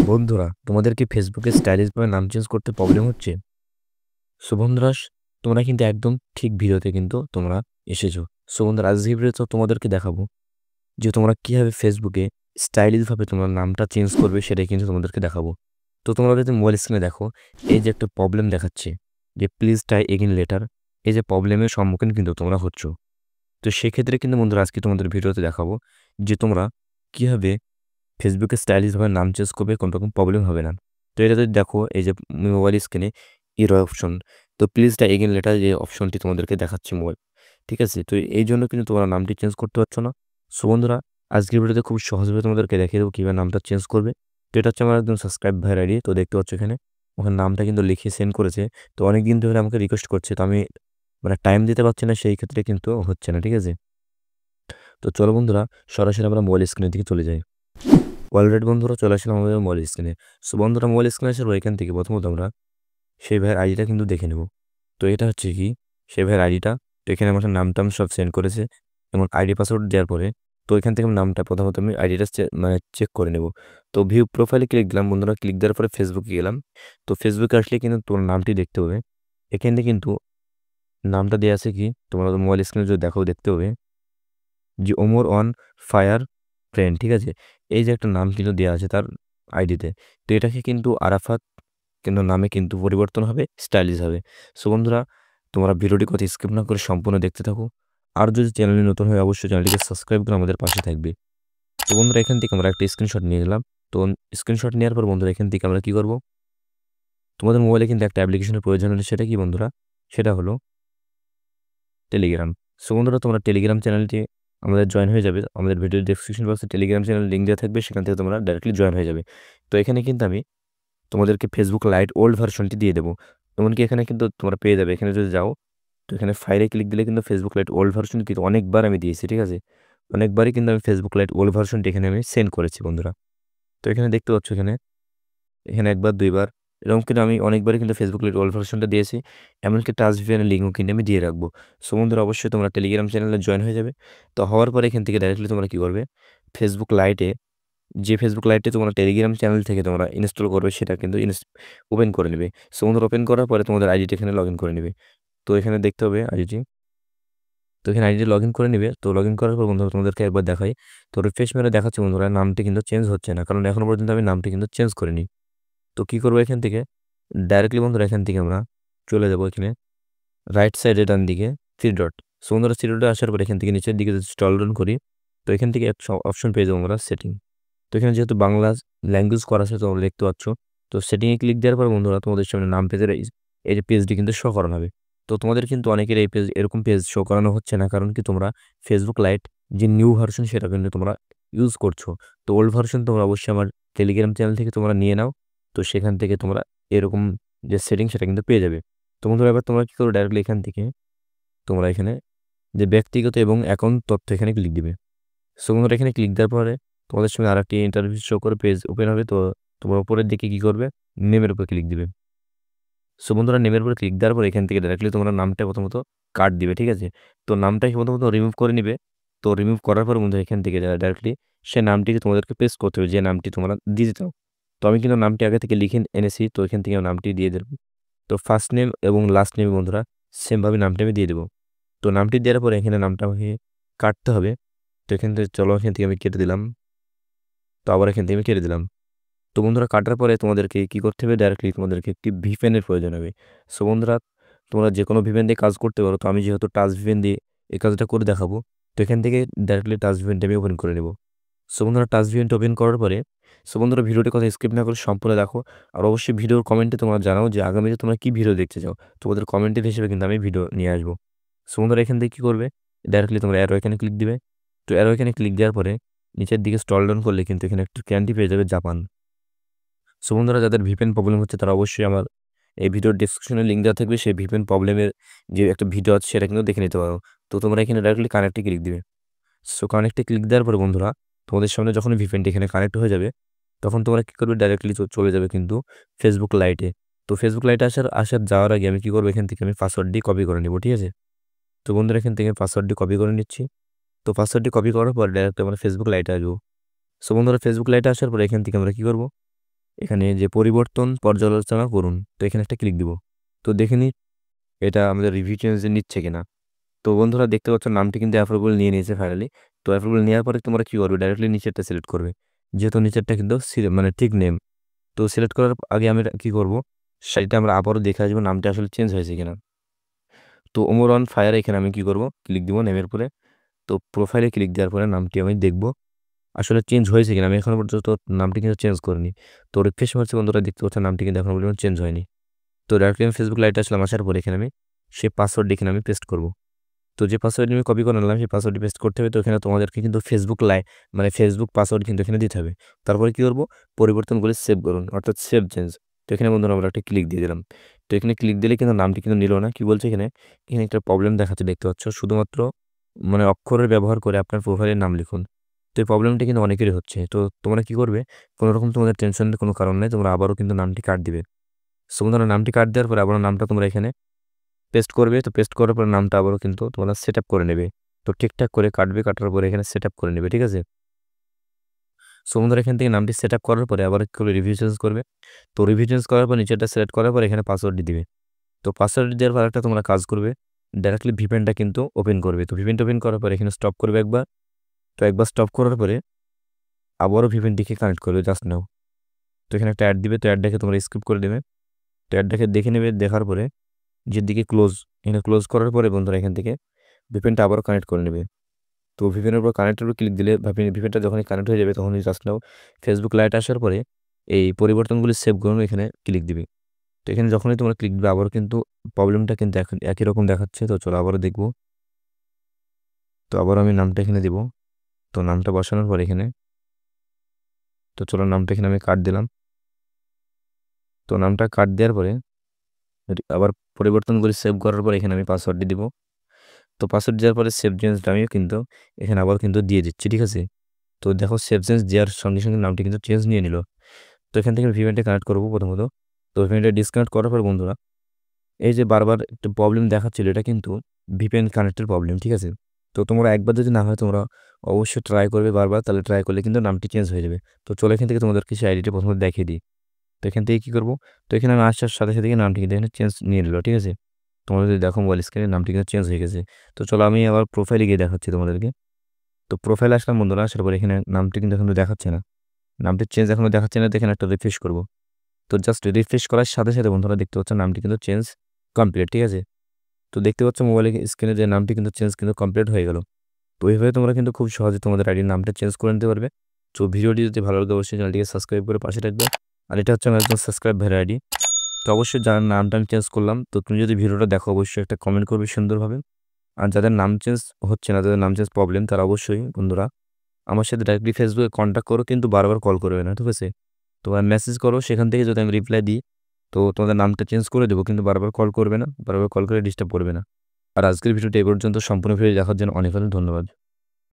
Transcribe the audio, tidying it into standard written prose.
বন্ধুরা, তোমাদের কি ফেসবুকে স্টাইলিশ ভাবে নাম চেঞ্জ করতে প্রবলেম হচ্ছে? সো বন্ধুরা, তোমরা কিন্তু একদম ঠিক ভিডিওতে কিন্তু তোমরা এসেছো। সো বন্ধুরা, আজকের ভিডিওতে তোমাদেরকে দেখাবো যে তোমরা কিভাবে ফেসবুকে স্টাইলিশ ভাবে তোমার নামটা চেঞ্জ করবে, সেটাই কিন্তু তোমাদেরকে দেখাবো। তো তোমরা যদি মোবাইল স্ক্রিনে দেখো, এই যে একটা প্রবলেম দেখাচ্ছে যে প্লিজ ট্রাই এগেইন লেটার, এই যে প্রবলেমের সম্মুখীন কিন্তু তোমরা হচ্ছ। তো সেক্ষেত্রে কিন্তু বন্ধুরা, আজকে তোমাদের ভিডিওতে দেখাবো যে তোমরা কিভাবে ফেসবুকে স্টাইলিশভাবে নাম চেঞ্জ করবে, কোনো রকম প্রবলেম হবে না। তো এটা যদি দেখো, এই যে মোবাইল স্ক্রিনে ইরর অপশন, তো প্লিজ দা এগেইন লেটার যে অপশনটি তোমাদেরকে দেখাচ্ছে মোবাইল, ঠিক আছে? তো এই জন্য কিন্তু তোমরা নামটি চেঞ্জ করতে পারছো না। সো বন্ধুরা, আজকের ভিডিওতে খুব সহজভাবে তোমাদেরকে দেখিয়ে দেবো কীভাবে নামটা চেঞ্জ করবে। তো এটা হচ্ছে আমার একদম সাবস্ক্রাইব ভাইয়ের আইডি। তো দেখতে পাচ্ছ এখানে ওখানে নামটা কিন্তু লিখে সেন্ড করেছে। তো অনেক দিন ধরে আমাকে রিকোয়েস্ট করছে, তো আমি মানে টাইম দিতে পারছি না, সেই ক্ষেত্রে কিন্তু হচ্ছে না, ঠিক আছে? তো চলো বন্ধুরা, সরাসরি আমরা মোবাইল স্ক্রিনের দিকে চলে যাই। অলরেডি বন্ধুরা চলে আসলাম আমাদের মোবাইল স্ক্রিনে। সো বন্ধুরা, মোবাইল স্ক্রিনে আসার পর এখান থেকে প্রথমত আমরা সেই ভাইয়ের আইডিটা কিন্তু দেখে নেব। তো এটা হচ্ছে কি সেই ভাইয়ের আইডিটা। তো এখানে আমার নাম টাম সব সেন্ড করেছে এবং আইডি পাসওয়ার্ড দেওয়ার পরে তো এখান থেকে আমি নামটা প্রথমত আমি আইডিটা মানে চেক করে নেব। তো ভিউ প্রোফাইলে ক্লিক দিলাম বন্ধুরা, ক্লিক দেওয়ার পরে ফেসবুকে গেলাম। তো ফেসবুকে আসলে কিন্তু তোমার নামটি দেখতে হবে। এখানে কিন্তু নামটা দেওয়া আছে কি, তোমরা মোবাইল স্ক্রিনে যদি দেখো দেখতে হবে যে ওমর অন ফায়ার ফ্রেন্ড, ঠিক আছে? এই যে একটা নাম কিন্তু দেওয়া আছে তার আইডিতে। তো এটাকে কিন্তু আরাফাত কিন্তু নামে কিন্তু পরিবর্তন হবে, স্টাইলিশ হবে। সো বন্ধুরা, তোমরা ভিডিওটি কথা স্কিপ না করে সম্পূর্ণ দেখতে থাকো। আর যদি চ্যানেলে নতুন হয় অবশ্যই চ্যানেলটিকে সাবস্ক্রাইব করে আমাদের পাশে থাকবে। তো বন্ধুরা, এখান থেকে আমরা একটা স্ক্রিনশট নিয়ে নিলাম। তো স্ক্রিনশট নেওয়ার পর বন্ধুরা, এখান থেকে আমরা কি করব, তোমাদের মোবাইলে কিন্তু একটা অ্যাপ্লিকেশনের প্রয়োজন হলে সেটা কি বন্ধুরা, সেটা হলো টেলিগ্রাম। সো বন্ধুরা, তোমরা টেলিগ্রাম চ্যানেলটি আমাদের জয়েন হয়ে যাবে। আমাদের ভিডিও ডেসক্রিপশন বক্সে টেলিগ্রাম চ্যানেল লিঙ্ক দেওয়া থাকবে, সেখান থেকে তোমরা ডাইরেক্টলি জয়েন হয়ে যাবে। তো এখানে কিন্তু আমি তোমাদেরকে ফেসবুক লাইট ওল্ড ভার্সনটি দিয়ে দেবো। এমনকি এখানে কিন্তু তোমরা পেয়ে যাবে, এখানে যদি যাও তো এখানে ফাইলে ক্লিক দিলে কিন্তু ফেসবুক লাইট ওল্ড ভার্সন কিন্তু অনেকবার আমি দিয়েছি, ঠিক আছে? অনেকবারই কিন্তু আমি ফেসবুক লাইট ওল্ড ভার্সনটি এখানে আমি সেন্ড করেছি বন্ধুরা। তো এখানে দেখতে পাচ্ছ এখানে এখানে একবার দুইবার এরকম কিন্তু আমি অনেকবারই কিন্তু ফেসবুক লাইট ওল্ড ভার্সনটা দিয়েছি। এমনকি টাচ ভিপিএনের লিঙ্কও কিন্তু আমি দিয়ে রাখবো। সো বন্ধুরা, অবশ্যই তোমরা টেলিগ্রাম চ্যানেলে জয়েন হয়ে যাবে। তো হওয়ার পরে এখান থেকে ডাইরেক্টলি তোমরা কি করবে, ফেসবুক লাইটে যে ফেসবুক লাইটে তোমরা টেলিগ্রাম চ্যানেল থেকে তোমরা ইনস্টল করবে সেটা কিন্তু ওপেন করে নেবে। সো বন্ধুরা, ওপেন করার পরে তোমাদের আইডিটা এখানে লগ ইন করে নেবে। তো এখানে দেখতে হবে আইডিটি। তো এখানে আইডি লগ ইন করে নেবে। তো লগ ইন করার পর বন্ধুরা তোমাদেরকে একবার দেখাই। তো রিফ্রেশ মেরে দেখাচ্ছে বন্ধুরা, নামটি কিন্তু চেঞ্জ হচ্ছে না, কারণ এখনো পর্যন্ত আমি নামটি কিন্তু চেঞ্জ করিনি। তো কি করবো, এখান থেকে ডাইরেক্টলি বন্ধুরা এখান থেকে আমরা চলে যাবো এখানে রাইট সাইডে ডান দিকে থ্রি ডট। সো বন্ধুরা, থ্রি ডটে আসার পর এখান থেকে নিচের দিকে যদি স্ক্রল ডাউন করি, তো এখান থেকে একটা অপশন পেয়ে যাবো আমরা সেটিং। তো এখানে যেহেতু বাংলা ল্যাঙ্গুয়েজ করা আছে তোমরা দেখতে পাচ্ছ। তো সেটিংয়ে ক্লিক দেওয়ার পর বন্ধুরা তোমাদের সামনে নাম পেজের এই যে পেজটি কিন্তু শো করানো হবে। তো তোমাদের কিন্তু অনেকের এই পেজ এরকম পেজ শো করানো হচ্ছে না, কারণ কি তোমরা ফেসবুক লাইট যে নিউ ভার্সন সেটা কিন্তু তোমরা ইউজ করছো। তো ওল্ড ভার্সন তোমরা অবশ্যই আমার টেলিগ্রাম চ্যানেল থেকে তোমরা নিয়ে নাও। তো সেখান থেকে তোমরা এরকম যে সেটিং সেটা কিন্তু পেয়ে যাবে। তো বন্ধুরা, এবার তোমরা কি করো, ডাইরেক্টলি এখান থেকে তোমরা এখানে যে ব্যক্তিগত এবং অ্যাকাউন্ট তথ্য এখানে ক্লিক দিবে। সো বন্ধুরা, এখানে ক্লিক দেওয়ার পরে তোমাদের সঙ্গে আরেকটি ইন্টারভিউ শো করে পেজ ওপেন হবে। তো তোমরা উপরের দিকে কি করবে, নেমের উপর ক্লিক দিবে। সো বন্ধুরা, নেমের উপরে ক্লিক দেওয়ার পর এখান থেকে ডাইরেক্টলি তোমরা নামটা প্রথমত কাট দিবে, ঠিক আছে? তো নামটাকে প্রথমত রিমুভ করে নিবে। তো রিমুভ করার পর বন্ধুরা এখান থেকে ডাইরেক্টলি সে নামটিকে তোমাদেরকে পেস্ট করতে হবে, যে নামটি তোমরা দিতে চাও। তো আমি কিন্তু নামটি আগে থেকে লিখে এনেছি, তো এখান থেকে নামটি দিয়ে দেবো। তো ফার্স্ট নেম এবং লাস্ট নেম বন্ধুরা সেমভাবে নামটা আমি দিয়ে দেবো। তো নামটি দেওয়ার পরে এখানে নামটা আমাকে কাটতে হবে। তো এখান থেকে চলো, এখান থেকে আমি কেটে দিলাম। তো আবার এখান থেকে আমি কেটে দিলাম। তো বন্ধুরা, কাটার পরে তোমাদেরকে কি করতে হবে, ডাইরেক্টলি তোমাদেরকে একটি ভিপিএনের প্রয়োজন হবে। সো বন্ধুরা, তোমরা যে কোনো ভিপিএন দিয়ে কাজ করতে পারো। তো আমি যেহেতু টাচ ভিপিএন দিয়ে এই কাজটা করে দেখাবো, তো এখান থেকে ডাইরেক্টলি টাচ ভিপিএনটা আমি ওপেন করে নেব। সো বন্ধুরা, টাচ ভিপিএনটা ওপেন করার পরে সো বন্ধুরা, ভিডিওটির কথা স্কিপ না করে সম্পূর্ণ দেখো। আর অবশ্যই ভিডিওর কমেন্টে তোমরা জানাও যে আগামীতে তোমরা কি ভিডিও দেখতে চাও। তোমাদের কমেন্টের হিসেবে কিন্তু আমি ভিডিও নিয়ে আসবো। সো বন্ধুরা, এখান থেকে কী করবে, ডাইরেক্টলি তোমরা অ্যারো এখানে ক্লিক দিবে। তো অ্যারো এখানে ক্লিক দেওয়ার পরে নিচের দিকে স্ক্রল ডাউন করলে কিন্তু এখানে একটা ক্যান্ডি পেয়ে যাবে জাপান। সো বন্ধুরা, যাদের ভিপিএন প্রবলেম হচ্ছে তারা অবশ্যই আমার এই ভিডিওর ডেসক্রিপশনে লিঙ্ক দেওয়া থাকবে, সেই ভিপিএন প্রবলেমের যে একটা ভিডিও আছে সেটা কিন্তু দেখে নিতে পারো। তো তোমরা এখানে ডাইরেক্টলি কানেক্টে ক্লিক দিবে। সো কানেক্টে ক্লিক দেওয়ার পরে বন্ধুরা, তোমাদের সামনে যখন ভিপিএনটি এখানে কানেক্ট হয়ে যাবে, তখন তোমরা কী করবে, ডাইরেক্টলি চলে যাবে কিন্তু ফেসবুক লাইটে। তো ফেসবুক লাইটে আসার যাওয়ার আগে আমি কী করবো, এখান থেকে আমি পাসওয়ার্ডটি কপি করে নেব, ঠিক আছে? তো বন্ধুরা, এখান থেকে পাসওয়ার্ডটি কপি করে নিচ্ছি। তো পাসওয়ার্ডটি কপি করার পর ডাইরেক্ট আমরা ফেসবুক লাইটে আসবো। সো বন্ধুরা, ফেসবুক লাইটে আসার পরে এখান থেকে আমরা কী করবো, এখানে যে পরিবর্তন পর্যালোচনা করুন, তো এখানে একটা ক্লিক দিব। তো দেখে নিই এটা আমাদের রিভিউ চেঞ্জ নিচ্ছে কিনা। তো বন্ধুরা দেখতে পাচ্ছ নামটি কিন্তু অ্যাপ্রুভাল নিয়ে নিয়েছে ফাইনালি। তো অ্যাপ্রুভাল নেওয়ার পরে তোমরা কী করবে, ডাইরেক্টলি নিচেরটা সিলেক্ট করবে, যেহেতু নিচেরটা কিন্তু মানে ঠিক নেম। তো সিলেক্ট করার আগে আমি কী করবো, সেটা আমরা আবারও দেখে আসবো নামটা আসলে চেঞ্জ হয়েছে কিনা। তো ওমর অন ফায়ার এখানে আমি কী করবো, ক্লিক দিব নেমের পরে। তো প্রোফাইলে ক্লিক দেওয়ার পরে নামটি আমি দেখবো আসলে চেঞ্জ হয়েছে কিনা। আমি এখনো পর্যন্ত নামটি কিন্তু চেঞ্জ করিনি। তো রিফ্রেশ মারছি বন্ধুরা, দেখতে পাচ্ছেন নামটি কিন্তু এখনো পর্যন্ত চেঞ্জ হয়নি। তো ডাইরেক্টলি আমি ফেসবুক লাইটে আসলাম, আসার পরে এখানে আমি সেই পাসওয়ার্ড এখানে আমি পেস্ট করব। তো যে পাসওয়ার্ড আমি কপি করে নিলাম সেই পাসওয়ার্ডটি পেস্ট করতে হবে। তো এখানে তোমাদেরকে কিন্তু ফেসবুক মানে ফেসবুক পাসওয়ার্ড কিন্তু এখানে দিতে হবে। তারপরে কী করবো, পরিবর্তনগুলি সেভ করুন, অর্থাৎ সেভ চেঞ্জ। তো এখানে বন্ধুরা আমরা একটা ক্লিক দিয়ে দিলাম। তো এখানে ক্লিক দিলে কিন্তু নামটি কিন্তু নিল না। কি বলছে এখানে, এখানে একটা প্রবলেম দেখাচ্ছে, দেখতে পাচ্ছ, শুধুমাত্র মানে অক্ষরের ব্যবহার করে আপনার প্রোফাইলের নাম লিখুন। তো এই প্রবলেমটা কিন্তু অনেকেরই হচ্ছে। তো তোমরা কি করবে, কোনো রকম তোমাদের টেনশনের কোনো কারণ নেই, তোমরা আবারও কিন্তু নামটি কাট দিবে। সো বন্ধুরা নামটি কাট দেওয়ার পরে আবারও নামটা তোমরা এখানে পেস্ট করবে। তো পেস্ট করার পরে নামটা আবারও কিন্তু তোমরা সেট আপ করে নেবে। তো ঠিকঠাক করে কাটবে, কাটার পরে এখানে সেট আপ করে নেবে, ঠিক আছে। সো বন্ধুরা এখান থেকে নামটি সেট আপ করার পরে আবার একটু রিভিউ চেঞ্জ করবে। তো রিভিউ চেঞ্জ করার পর নিচেরটা সিলেক্ট করার পর এখানে পাসওয়ার্ডটি দিবে। তো পাসওয়ার্ড দেওয়ার পর একটা তোমরা কাজ করবে, ডাইরেক্টলি ভিপিএনটা কিন্তু ওপেন করবে। তো ভিপিএনটা ওপেন করার পর এখানে স্টপ করবে একবার। তো একবার স্টপ করার পরে আবারও ভিপিএনটিকে কানেক্ট করবে জাস্ট নাও। তো এখানে একটা অ্যাড দিবে, তো অ্যাডটাকে তোমরা স্কিপ করে দেবে। তো অ্যাডটাকে দেখে নেবে, দেখার পরে যেদিকে ক্লোজ, এখানে ক্লোজ করার পরে বন্ধুরা এখান থেকে ভিপিএনটা আবারও কানেক্ট করে নেবে। তো ভিপিএনের উপর কানেক্টের উপর ক্লিক দিলে ভিপিএনটা যখনই কানেক্ট হয়ে যাবে তখনই জাস্ট নাও ফেসবুক লাইট আসার পরে এই পরিবর্তনগুলি সেভ করুন এখানে ক্লিক দিবে। তো এখানে যখনই তোমরা ক্লিক দিবে আবারও কিন্তু প্রবলেমটা কিন্তু এখন একই রকম দেখাচ্ছে। তো চলো আবারও দেখবো। তো আবারও আমি নামটা এখানে দিব। তো নামটা বসানোর পর এখানে, তো চলো নামটা এখানে আমি কাট দিলাম। তো নামটা কাট দেওয়ার পরে আবার পরিবর্তনগুলি সেভ করার পর এখানে আমি পাসওয়ার্ডটি দিব। তো পাসওয়ার্ড দেওয়ার পরে সেভ চেঞ্জটা আমিও কিন্তু এখানে আবার কিন্তু দিয়ে দিচ্ছি, ঠিক আছে। তো দেখো সেভ চেঞ্জ দেওয়ার সঙ্গে সঙ্গে নামটি কিন্তু চেঞ্জ নিয়ে নিল। তো এখান থেকে ভিপিএনটা কানেক্ট করবো প্রথমত। তো ভিপিএনটা ডিসকানেক্ট করার পর বন্ধুরা এই যে বারবার একটা প্রবলেম দেখাচ্ছিল, এটা কিন্তু ভিপিএন কানেক্টের প্রবলেম, ঠিক আছে। তো তোমরা একবার যদি না হয় তোমরা অবশ্যই ট্রাই করবে বারবার, তাহলে ট্রাই করলে কিন্তু নামটি চেঞ্জ হয়ে যাবে। তো চলো এখান থেকে তোমাদেরকে সেই আইডিটা প্রথমে দেখিয়ে দিই। তো এখান থেকে কী করবো, তো এখানে আমি আসার সাথে সাথে নামটি কিন্তু এখানে চেঞ্জ নিয়ে নিল, ঠিক আছে। তোমরা যদি দেখো মোবাইল স্ক্রিনে নামটি কিন্তু চেঞ্জ হয়ে গেছে। তো চলো আমি আবার প্রোফাইলে গিয়ে দেখাচ্ছি তোমাদেরকে। তো প্রোফাইলে আসলাম বন্ধুরা, আসার পর এখানে নামটি কিন্তু এখনো দেখাচ্ছে না, নামটি চেঞ্জ এখনো দেখাচ্ছে না। তো এখানে একটা রিফ্রেশ করবো। তো জাস্ট রিফ্রেশ করার সাথে সাথে বন্ধুরা দেখতে পাচ্ছ নামটি কিন্তু চেঞ্জ কমপ্লিট, ঠিক আছে। তো দেখতে পাচ্ছ মোবাইলে স্ক্রিনে যে নামটি কিন্তু চেঞ্জ কিন্তু কমপ্লিট হয়ে গেল। তো এইভাবে তোমরা কিন্তু খুব সহজে তোমাদের আইডির নামটা চেঞ্জ করে নিতে পারবে। তো ভিডিওটি যদি ভালো লাগে অবশ্যই চ্যানেলটিকে সাবস্ক্রাইব করে পাশে থাকবে। আর এটা হচ্ছে আমার একজন সাবস্ক্রাইব ভাইয়ের আইডি। তো অবশ্যই যার নামটা আমি চেঞ্জ করলাম, তো তুমি যদি ভিডিওটা দেখো অবশ্যই একটা কমেন্ট করবে সুন্দরভাবে। আর যাদের নাম চেঞ্জ হচ্ছে না, যাদের নাম চেঞ্জ প্রবলেম, তারা অবশ্যই বন্ধুরা আমার সাথে ডাইরেক্টলি ফেসবুকে কন্ট্যাক্ট করো, কিন্তু বারবার কল করবে না, ঠিক আছে। তোমার মেসেজ করো, সেখান থেকে যদি আমি রিপ্লাই দিই তো তোমাদের নামটা চেঞ্জ করে দেবো, কিন্তু বারবার কল করবে না, বারবার কল করে ডিস্টার্ব করবে না। আর আজকের ভিডিওটি এই পর্যন্ত সম্পূর্ণ ভিডিও দেখার জন্য অনেক অনেক ধন্যবাদ।